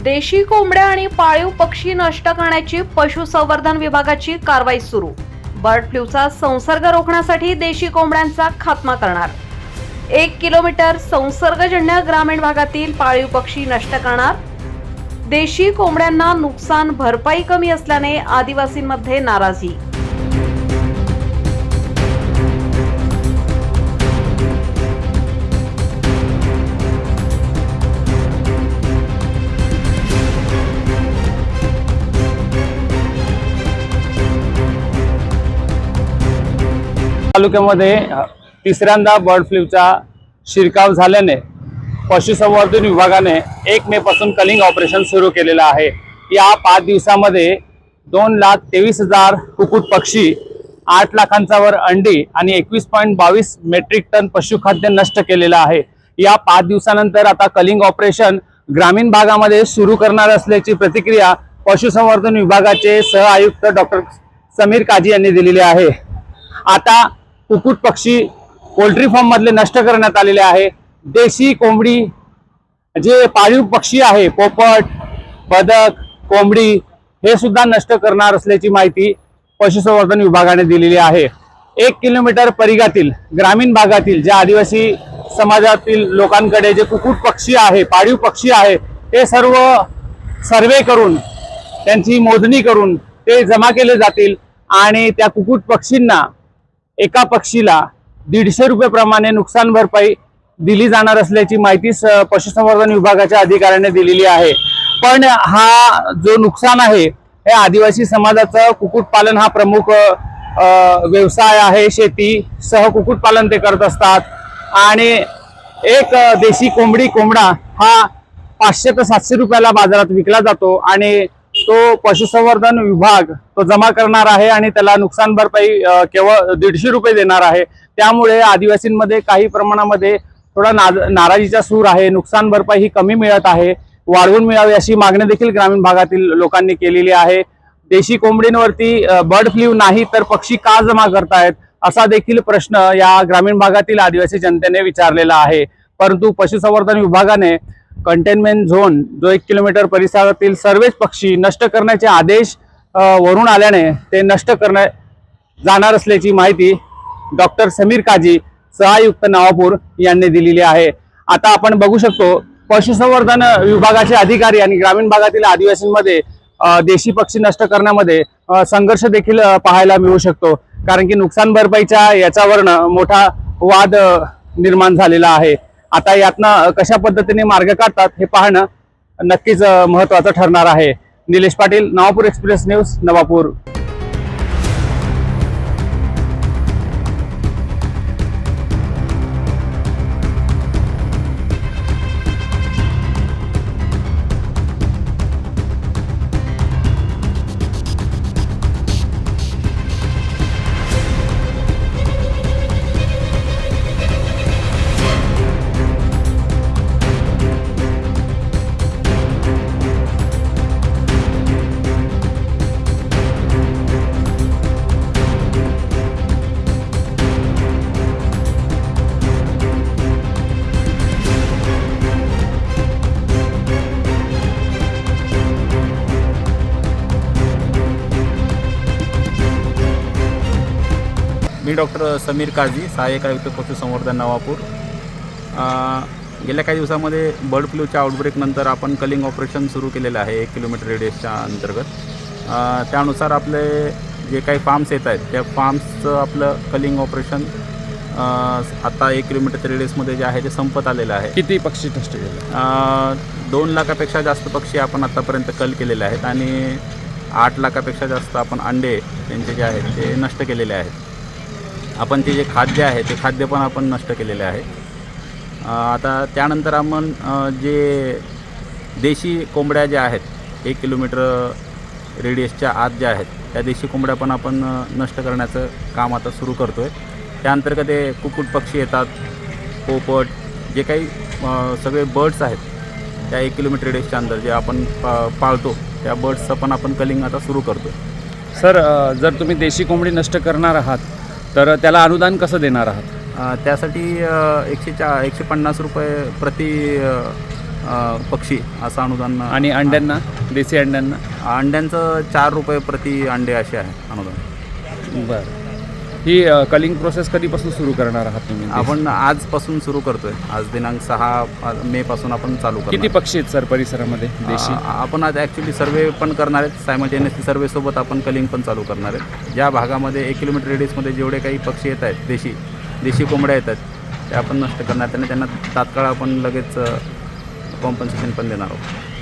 देशी कोंबड्या आणि पाळीव पक्षी नष्ट करण्याची पशुसंवर्धन विभागाची कारवाई सुरू। बर्ड फ्लूचा संसर्ग रोखण्यासाठी देशी कोंबड्यांचा खात्मा करणार। 1 किलोमीटर संसर्गजन्य ग्रामीण भागातील पाळीव पक्षी नष्ट करणार। देशी कोंबड्यांना नुकसान भरपाई कमी असल्याने आदिवासींमध्ये नाराजी। तालुक्यामध्ये तिसऱ्यांदा बर्ड फ्लूचा शिरकाव झाल्याने पशुसंवर्धन विभागाने 1 मे पासून कलिंग ऑपरेशन सुरू केलेलं आहे। या 5 दिवसामध्ये 2,23,000 कुक्कुट पक्षी, 8 लाखांच्या वर अंडी आणि 21.22 मेट्रिक टन पशुखाद्य नष्ट केलेलं आहे। या 5 दिवसानंतर आता कलिंग ऑपरेशन ग्रामीण भागामध्ये सुरू करणार असल्याची प्रतिक्रिया पशुसंवर्धन विभागाचे सह आयुक्त डॉक्टर समीर काजी यांनी दिलेली आहे। आता कुक्कुट पक्षी पोल्ट्री फार्म मधले नष्ट करण्यात आलेले आहे। देशी कोंबडी जे पाळीव पक्षी आहे, पोपट, बदक, कोंबडी हे सुद्धा नष्ट करणार असल्याची माहिती पशुसंवर्धन विभागाने दिलेली आहे। 1 किलोमीटर परिघातील ग्रामीण भागातील ज्या आदिवासी समाजातील लोकांकडे जे कुक्कुट पक्षी आहे, पाळीव पक्षी आहे, ते सर्व सर्वे करून त्यांची मोजणी करून ते जमा केले जातील आणि त्या कुक्कुट पक्षींना एका पक्षीला 150 रुपये प्रमाणे नुकसान भरपाई दिली जाणार असल्याची माहिती पशुसंवर्धन विभागाच्या अधिकाऱ्यांनी दिलेली आहे। पण हा जो नुकसान आहे हे आदिवासी समाजाचा कुक्कुटपालन हा प्रमुख व्यवसाय आहे। शेती सह कुक्कुटपालन ते करत असतात आणि एक देशी कोंबडा हा 500 ते 700 रुपयाला बाजारात विकला जातो आणि तो पशुसंवर्धन विभाग तो जमा करणार आहे आणि त्याला नुकसान भरपाई केवळ 150 रुपये देणार आहे। त्यामुळे आदिवासींमध्ये काही प्रमाणामध्ये थोडा नाराजीचा सूर आहे। नुकसान भरपाई ही कमी मिळत आहे, वाढवून मिळावी अशी मागणी देखील ग्रामीण भागातील लोकांनी केलेली आहे। देशी कोंबडींवरती बर्ड फ्लू नाही तर पक्षी का जमा करतायत असा देखील प्रश्न या ग्रामीण भागातील आदिवासी जनतेने विचारलेला आहे। परंतु पशुसंवर्धन विभागाने कंटेनमेंट झोन जो 1 किलोमीटर परिसरातील सर्वच पक्षी नष्ट करण्याचे आदेश वरून आल्याने ते नष्ट करण्यात जाणार असल्याची माहिती डॉक्टर समीर काजी सहआयुक्त नवापूर यांनी दिलेली आहे। आता आपण बघू शकतो पशुसंवर्धन विभागाचे अधिकारी आणि ग्रामीण भागातील आदिवासींमध्ये देशी पक्षी नष्ट करण्यामध्ये संघर्ष देखील पाहायला मिळू शकतो, कारण की नुकसान भरपाईच्या याच्यावरनं मोठा वाद निर्माण झालेला आहे। आता यातनं कशा पद्धतीने मार्ग काढतात हे पाहणं नक्कीच महत्त्वाचं ठरणार आहे। Nilesh Patil, Navapur express news, Navapur. मी डॉक्टर समीर काजी, सहाय्यक आयुक्त पशुसंवर्धन नवापूर। गेल्या काही दिवसामध्ये बर्ड फ्लूच्या आउटब्रेकनंतर आपण कलिंग ऑपरेशन सुरू केलेलं आहे 1 किलोमीटर रेडियसच्या अंतर्गत। त्यानुसार आपले जे काही फार्म्स येत आहेत त्या फार्म्सचं आपलं कलिंग ऑपरेशन आता 1 किलोमीटर रेडियसमध्ये जे आहे ते संपत आलेलं आहे। किती पक्षी नष्ट केले? 2 लाखापेक्षा जास्त पक्षी आपण आतापर्यंत कल केलेले आहेत आणि 8 लाखापेक्षा जास्त आपण अंडे त्यांचे जे आहेत ते नष्ट केलेले आहेत। आपण ते जे खाद्य आहे ते खाद्य पण आपण नष्ट केलेले आहे। आता त्यानंतर आपण जे देशी कोंबड्या ज्या आहेत 1 किलोमीटर रेडियसच्या आत ज्या आहेत त्या देशी कोंबड्या पण आपण नष्ट करण्याचं काम आता सुरू करतो आहे। त्या अंतर्गत ते कुक्कुट पक्षी येतात, पोपट, जे काही सगळे बर्ड्स आहेत त्या 1 किलोमीटर रेडियसच्या अंदर जे आपण पाळतो त्या बर्ड्सचं पण आपण कलिंग आता सुरू करतो। सर, जर तुम्ही देशी कोंबडी नष्ट करणार आहात तर त्याला अनुदान कसं देणार आहात? त्यासाठी 150 रुपये प्रति पक्षी असं अनुदान. आणि अंड्यांना, देशी अंड्यांना? अंड्यांचं 4 रुपये प्रति अंडे असे आहे अनुदान. बरं. ही कलिंग प्रोसेस कधीपासून सुरू करणार आहात तुम्ही? आपण आजपासून सुरू करतोय. आज दिनांक 6 मे पासून आपण चालू करतो. किती पक्षी आहेत सर परिसरामध्ये देशी? आपण आज ॲक्च्युली सर्वे पण करणार आहेत. सायमल्टेनियसली सर्वेसोबत आपण कलिंग पण चालू करणार आहेत. ज्या भागामध्ये 1 किलोमीटर रेडियसमध्ये जेवढे काही पक्षी येत आहेत, देशी कोंबड्या येतात, ते आपण नष्ट करणार. त्यांना तात्काळ आपण लगेच कॉम्पन्सेशन पण देणार आहोत.